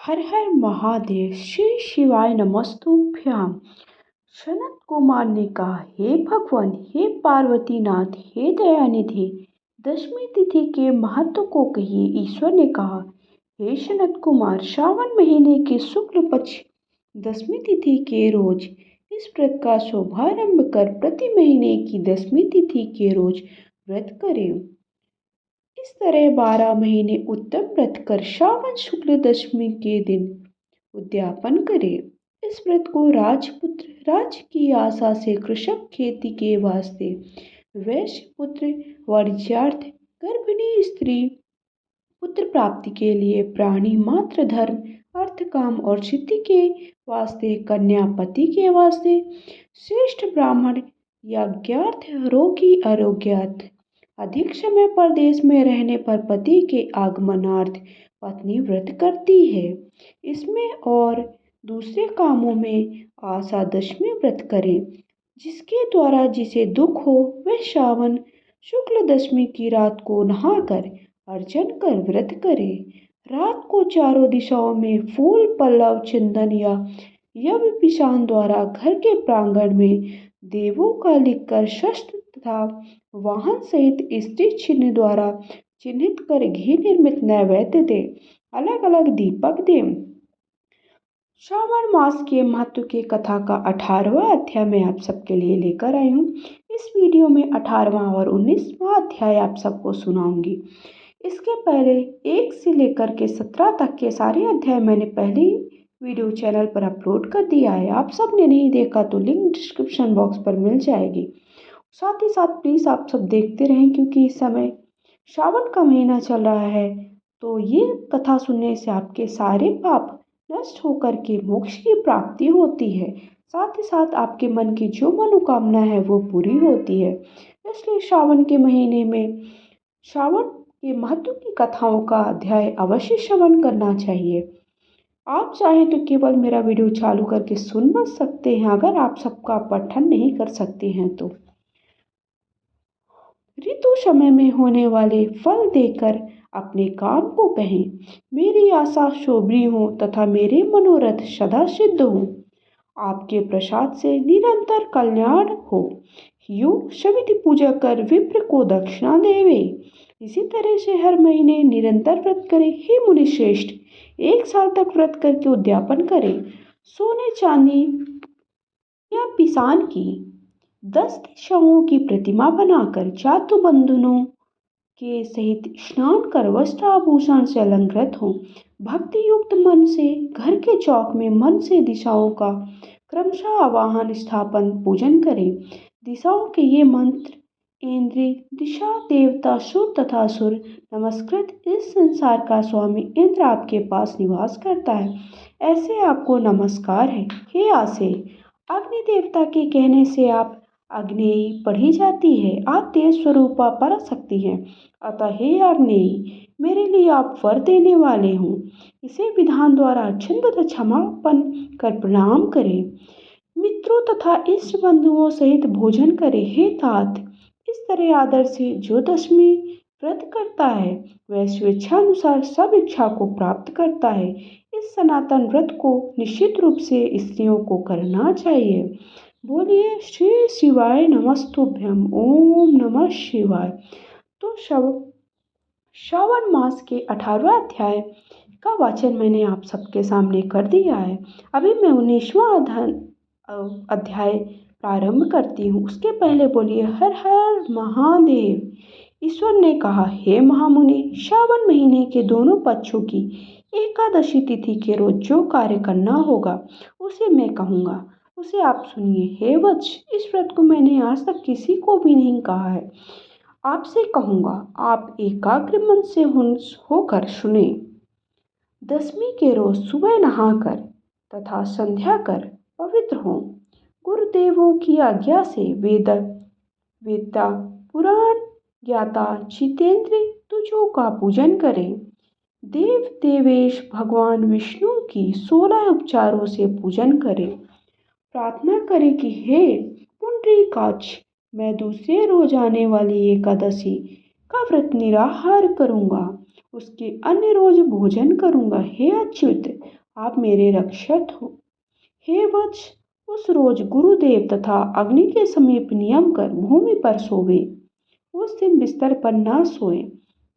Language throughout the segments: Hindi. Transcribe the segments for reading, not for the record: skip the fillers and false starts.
हर हर महादेव श्री शिवाय नमस्तुभ्याम। सनत कुमार ने कहा, हे भगवान, हे पार्वती नाथ, हे दयानिधि, दशमी तिथि के महत्व को कहिए। ईश्वर ने कहा, हे सनत कुमार, श्रावण महीने के शुक्ल पक्ष दशमी तिथि के रोज इस व्रत का शुभारंभ कर प्रति महीने की दशमी तिथि के रोज व्रत करें। इस तरह 12 महीने उत्तम व्रत कर श्रावण शुक्ल दशमी के दिन उद्यापन करें। इस व्रत को राजपुत्र, राज्य की आशा से कृषक, खेती के वास्ते वैश्य पुत्र, वाणिज्यार्थ, गर्भिणी स्त्री पुत्र प्राप्ति के लिए, प्राणी मात्र धर्म, अर्थ, काम और सिद्धि के वास्ते, कन्या पति के वास्ते, श्रेष्ठ ब्राह्मण यज्ञार्थ, रोगी आरोग्यार्थ, अधिक समय परदेश में रहने पर पति के आगमनार्थ पत्नी व्रत करती है। इसमें और दूसरे कामों में आशा दशमी व्रत करें, जिसके द्वारा जिसे दुख हो वह श्रावण शुक्ल दशमी की रात को नहाकर अर्चन कर व्रत करे। रात को चारों दिशाओं में फूल, पल्लव, चंदन या यव पिशान द्वारा घर के प्रांगण में देवों का लिखकर शस्त्र तथा वाहन सहित स्त्री चिन्ह द्वारा चिन्हित कर घी निर्मित नैवेद्य दे, अलग अलग दीपक दे। श्रावण मास के महत्व के कथा का 18वां अध्याय मैं आप सबके लिए लेकर आई हूँ। इस वीडियो में 18वां और 19वां अध्याय आप सबको सुनाऊंगी। इसके पहले 1 से लेकर के 17 तक के सारे अध्याय मैंने पहले वीडियो चैनल पर अपलोड कर दिया है। आप सब ने नहीं देखा तो लिंक डिस्क्रिप्शन बॉक्स पर मिल जाएगी। साथ ही साथ प्लीज़ आप सब देखते रहें, क्योंकि इस समय श्रावण का महीना चल रहा है, तो ये कथा सुनने से आपके सारे पाप नष्ट होकर के मोक्ष की प्राप्ति होती है। साथ ही साथ आपके मन की जो मनोकामना है वो पूरी होती है। इसलिए श्रावण के महीने में श्रावण के महत्व की कथाओं का अध्याय अवश्य श्रवण करना चाहिए। आप चाहें तो केवल मेरा वीडियो चालू करके सुन बस सकते हैं, अगर आप सबका पठन नहीं कर सकते हैं तो। ऋतु समय में होने वाले फल देकर अपने काम को कहें, मेरी आशा शोभनी हो तथा मेरे मनोरथ सदा सिद्ध हो, आपके प्रसाद से निरंतर कल्याण हो। योग समिति पूजा कर विप्र को दक्षिणा देवे। इसी तरह से हर महीने निरंतर व्रत करें। हे मुनि श्रेष्ठ, 1 साल तक व्रत करके उद्यापन करें। सोने चांदी या पिसान की 10 दिशाओं की प्रतिमा बनाकर जातु बंधनों के सहित स्नान कर वस्त्र आभूषण से अलंकृत हो। भक्ति युक्त मन से घर के चौक में मन से दिशाओं का क्रमशः आवाहन, स्थापन, पूजन करें। दिशाओं के ये मंत्र इंद्र, दिशा देवता, सुर तथा असुर नमस्कृत। इस संसार का स्वामी इंद्र आपके पास निवास करता है, ऐसे आपको नमस्कार है। हे आसे, अग्नि देवता के कहने से आप आग्नेयी पढ़ी जाती है। आप तेज स्वरूपा पर सकती हैं, अतः हे आग्नेयी, मेरे लिए आप वर देने वाले हों। इसे विधान द्वारा छंद तथा क्षमापन कर प्रणाम करें। मित्रों तथा इष्ट बंधुओं सहित भोजन करें। हे तात, इस तरह आदर से जो दशमी व्रत करता है वह स्वेच्छानुसार सब इच्छा को प्राप्त करता है। इस सनातन व्रत को निश्चित रूप से स्त्रियों को करना चाहिए। बोलिए श्री शिवाय नमस्तुभ्यम। ओम नमः शिवाय। तो श्रावण मास के 18वां अध्याय का वाचन मैंने आप सबके सामने कर दिया है। अभी मैं 19वां अध्याय प्रारंभ करती हूँ। उसके पहले बोलिए हर हर महादेव। ईश्वर ने कहा, हे महामुनि, श्रावण महीने के दोनों पक्षों की एकादशी तिथि के रोज जो कार्य करना होगा उसे मैं कहूँगा, उसे आप सुनिए। हे वत्स, इस व्रत को मैंने आज तक किसी को भी नहीं कहा है, आपसे कहूँगा, आप एकाग्र मन से होकर सुने। दशमी के रोज सुबह नहाकर तथा संध्या कर पवित्र हों। गुरुदेवों की आज्ञा से वेदता, पुराण ज्ञाता जितेंद्र तुझों का पूजन करें। देव देवेश भगवान विष्णु की 16 उपचारों से पूजन करें। प्रार्थना करें कि हे पुंडरीकाक्ष, मैं दूसरे रोज आने वाली एकादशी का व्रत निराहार करूँगा, उसके अन्य रोज भोजन करूँगा। हे अच्युत, आप मेरे रक्षक हो। हे वत्स, उस रोज गुरुदेव तथा अग्नि के समीप नियम कर भूमि पर सोवे। उस दिन बिस्तर पर ना सोए।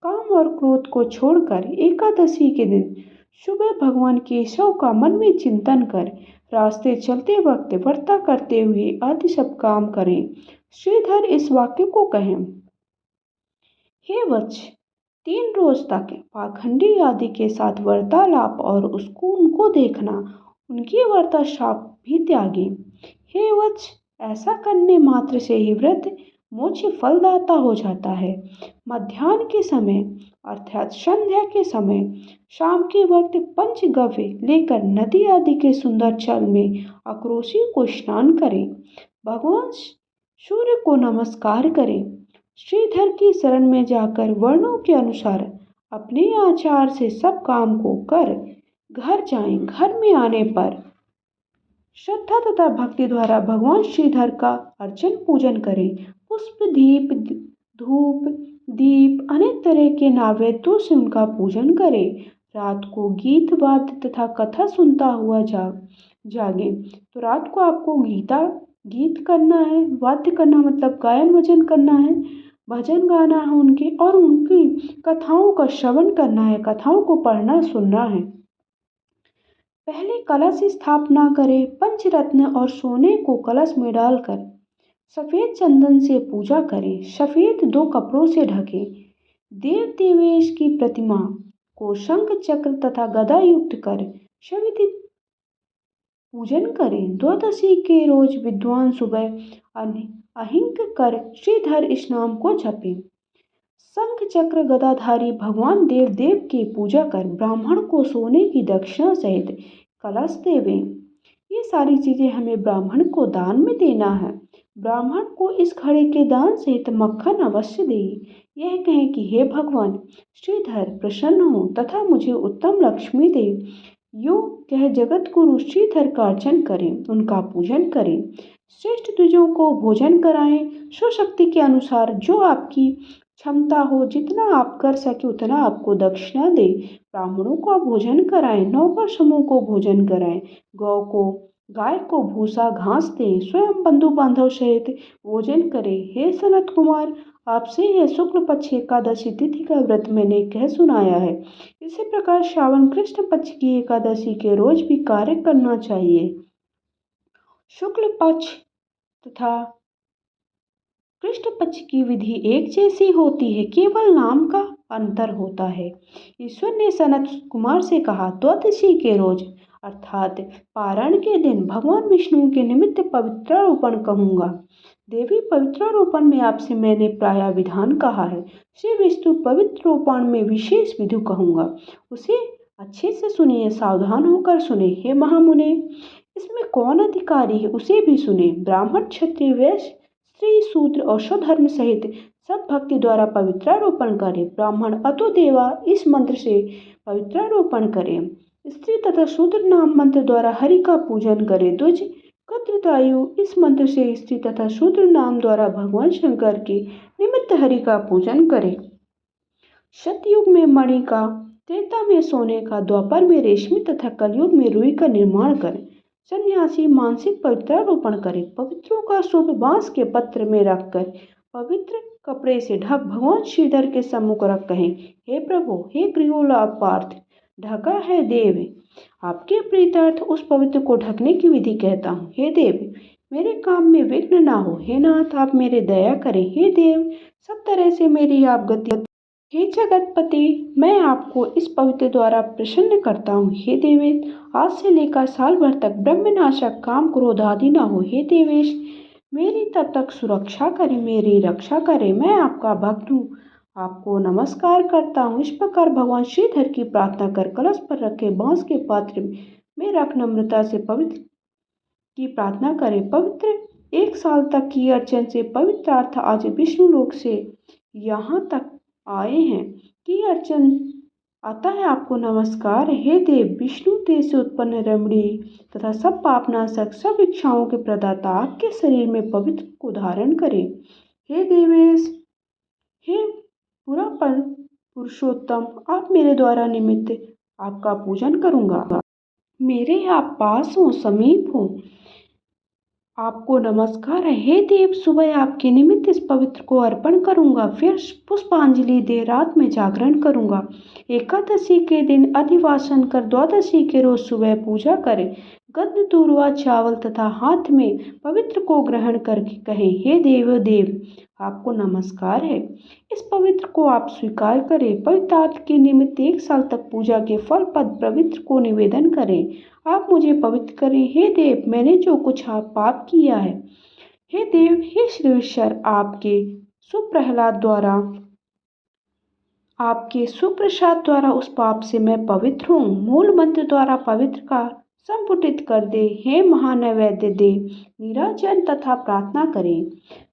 काम और क्रोध को छोड़कर एकादशी के दिन सुबह भगवान केशव का मन में चिंतन कर रास्ते चलते वक्त व्रता करते हुए आदि सब काम करें। श्रीधर इस वाक्य को कहें, हे वत्स, 3 रोज तक पाखंडी आदि के साथ वार्तालाप और उनको देखना, उनकी वार्ता शाप भी त्यागे। हे वत्स, ऐसा करने मात्र से ही व्रत मोक्ष फलदाता हो जाता है। मध्याह्न के समय अर्थात संध्या के समय, शाम के वक्त पंचगव्य लेकर नदी आदि के सुंदर जल में आक्रोशी को स्नान करें। भगवान सूर्य को नमस्कार करें। श्रीधर की शरण में जाकर वर्णों के अनुसार अपने आचार से सब काम को कर घर जाएं। घर में आने पर श्रद्धा तथा भक्ति द्वारा भगवान श्रीधर का अर्चन पूजन करें। पुष्प, दीप, धूप, दीप अनेक तरह के नैवेद्यों से उनका पूजन करें। रात को गीत वाद्य तथा कथा सुनता हुआ जागे। तो रात को आपको गीत करना है, वाद्य करना मतलब गायन भजन करना है, भजन गाना है उनके, और उनकी कथाओं का श्रवण करना है, कथाओं को पढ़ना सुनना है। पहले कलश स्थापना करें। पंचरत्न और सोने को कलश में डालकर सफेद चंदन से पूजा करें। सफेद 2 कपड़ों से ढकें। देव देवेश की प्रतिमा को शंख चक्र तथा गदा युक्त कर सविधि पूजन करें। द्वादशी के रोज विद्वान सुबह अहिंक कर श्रीधर इस नाम को जपें। शंख चक्र गदाधारी भगवान देव की पूजा कर ब्राह्मण को सोने की दक्षिणा सहित कलश देवें। ये सारी चीजें हमें ब्राह्मण को दान में देना है। ब्राह्मण को इस घड़े के दान सहित मक्खन अवश्य दे। यह कहें कि हे भगवान श्रीधर प्रसन्न हो तथा मुझे उत्तम लक्ष्मी दे। यो कह जगत गुरु श्रीधर का अर्चन करें, उनका पूजन करें। श्रेष्ठ द्विजों को भोजन कराएं। स्वशक्ति के अनुसार जो आपकी क्षमता हो, जितना आप कर सके उतना आपको दक्षिणा दे। ब्राह्मणों को भोजन कराएं, नौकर समूह को भोजन कराएं, गाय को भूसा घास दें, स्वयं बंधु बांधव सहित भोजन करें। हे सनत कुमार, आपसे यह शुक्ल पक्ष एकादशी तिथि का व्रत मैंने कह सुनाया है। इसी प्रकार श्रावण कृष्ण पक्ष की एकादशी के रोज भी कार्य करना चाहिए। शुक्ल पक्ष तथा कृष्ण पक्ष की विधि एक जैसी होती है, केवल नाम का अंतर होता है। ईश्वर ने सनत कुमार से कहा, द्वादशी के रोज अर्थात पारण के दिन भगवान विष्णु के निमित्त पवित्रारोपण कहूँगा। देवी पवित्रारोपण में आपसे मैंने प्राय विधान कहा है। श्री विष्णु पवित्रोपण में विशेष विधि कहूँगा, उसे अच्छे से सुनिए, सावधान होकर सुने। हे महामुने, इसमें कौन अधिकारी है उसे भी सुने। ब्राह्मण, क्षत्रिय, वैश्य, स्त्री, शूद्र और स्वधर्म सहित सब भक्ति द्वारा पवित्रारोपण करें। ब्राह्मण अतो देवा इस मंत्र से पवित्रारोपण करें। स्त्री तथा शूद्र नाम मंत्र द्वारा हरि का पूजन करें। द्विज कत्रतायु इस मंत्र से स्त्री तथा शूद्र नाम द्वारा भगवान शंकर के निमित्त हरि का पूजन करें। सतयुग में मणि का, त्रेता में सोने का, द्वापर में रेशमी तथा कलयुग में रुई का निर्माण करें। सन्यासी मानसिक पवित्रारोपण करें। पवित्रों का शुभ बांस के पत्र में रखकर पवित्र कपड़े से ढक भगवान श्रीधर के सम्मुख रख कहें, हे प्रभु, हे गृहोलाभ पार्थ, ढका है देव। आपके प्रीतार्थ उस पवित्र को ढकने की विधि कहता हूँ। हे देव, मेरे काम में विघ्न ना हो। हे नाथ, आप मेरे दया करें। हे देव, सब तरह से मेरी आप गति। हे जगतपति, मैं आपको इस पवित्र द्वारा प्रसन्न करता हूँ। हे देवेश, आज से लेकर साल भर तक ब्रह्मनाशक काम क्रोध आदि न हो। हे देवेश, मेरी तब तक सुरक्षा करें, मेरी रक्षा करें। मैं आपका भक्त हूँ, आपको नमस्कार करता हूँ। इस प्रकार भगवान श्रीधर की प्रार्थना कर कलश पर रखे बांस के पात्र में रख नम्रता से पवित्र की प्रार्थना करें। पवित्र 1 साल तक की अर्चन से पवित्रार्थ आज विष्णु लोक से यहाँ तक आए हैं कि अर्चन आता है। आपको नमस्कार। हे देव, विष्णु तेज से उत्पन्न रमणी तथा सब पापनाशक, सब इच्छाओं के प्रदाता आपके शरीर में पवित्र को धारण करें। हे देवेश, हे पूरा पर पुरुषोत्तम, आप मेरे द्वारा निमित्त आपका पूजन करूँगा। मेरे आप पास हो, समीप हो। आपको नमस्कार है। हे देव, सुबह आपके निमित्त इस पवित्र को अर्पण करूंगा, फिर पुष्पांजलि दे रात में जागरण करूंगा। एकादशी के दिन अधिवासन कर द्वादशी के रोज सुबह पूजा करें। गंध दूर्वा चावल तथा हाथ में पवित्र को ग्रहण करके कहें, हे देव देव, आपको नमस्कार है। इस पवित्र को आप स्वीकार करें। पवित्र के निमित्त 1 साल तक पूजा के फल पद पवित्र को निवेदन करें। आप मुझे पवित्र करें। हे देव, मैंने जो कुछ आप पाप किया है, हे देव, हे श्रीश्वर, आपके सुप्रसाद द्वारा उस पाप से मैं पवित्र हूँ। मूल मंत्र द्वारा पवित्र का संपुटित कर दे। हे महानैवेद्य दे निराजन तथा प्रार्थना करें।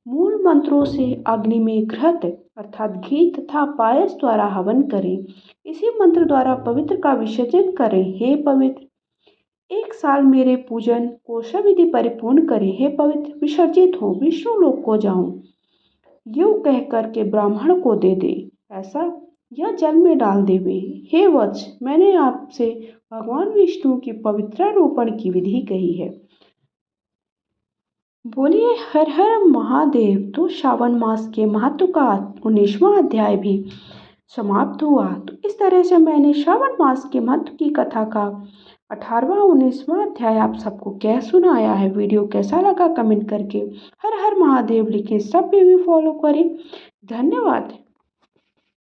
मूल मंत्रों से अग्नि में घृत अर्थात घी तथा पायस द्वारा हवन करें। इसी मंत्र द्वारा पवित्र का विसर्जन करें। हे पवित्र, 1 साल मेरे पूजन को सविधि परिपूर्ण करे। हे पवित्र, विसर्जित हो, विष्णु लोक को जाऊं, यूं कह कर के ब्राह्मण को दे दे, ऐसा या जल में डाल देवे। हे वत्स, मैंने आपसे भगवान विष्णु की पवित्रारोपण की विधि कही है। बोलिए हर हर महादेव। तो श्रावण मास के महत्व का 19वां अध्याय भी समाप्त हुआ। तो इस तरह से मैंने श्रावण मास के महत्व की कथा का 18वां 19वां अध्याय आप सबको कह सुनाया है। वीडियो कैसा लगा कमेंट करके हर हर महादेव लिखें। सब भी फॉलो करें। धन्यवाद।